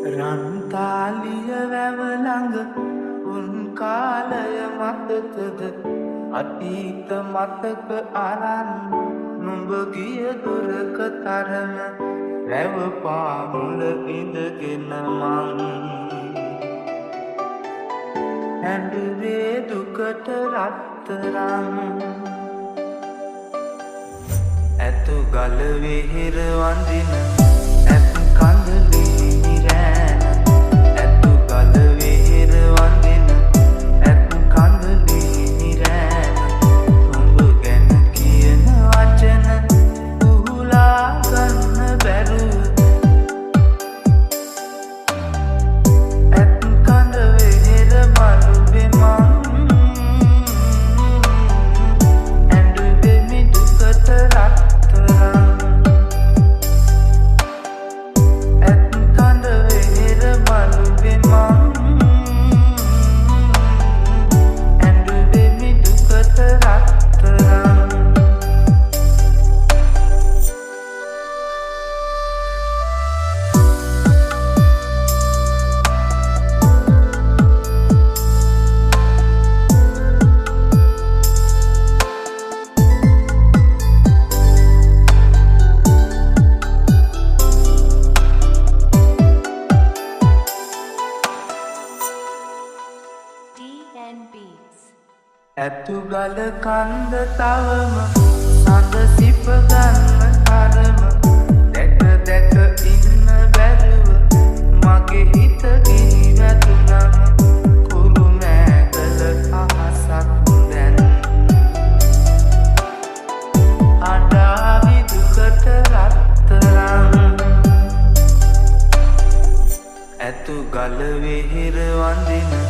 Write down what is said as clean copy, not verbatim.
රන්තාලිය වැව ළඟ උන් කාලය මතකද අතීත මතක අරන් නුඹ ගිය දුරක තරම රැව පාමුල ඉඳගෙන මං හැඬුවේ දුකට රත්තරන් ඇතු ගල වෙහෙර වඳින ඇත් කඳලේ නිරෑන ඇතු ගල වෙහෙර වඳින ඇත් කඳලේ නිරෑන උඹ ගැන කියන වචන උහුලා ගන්න බැරුව ඇත් කඳ වෙහෙර මළුවේ මං ඇඬුවේ මි දුකට රත්තරන් ඇතු ගල කන්ද තවම සඳ සිප ගන්න තරම දැක දැක ඉන්න බැරුව මගේ හිත ගිනි වැදුනම කුරු මෑගල අහසක් දැන් අඩාවි දුකට රත්තරන් ඇතු ගල වෙහෙර වඳින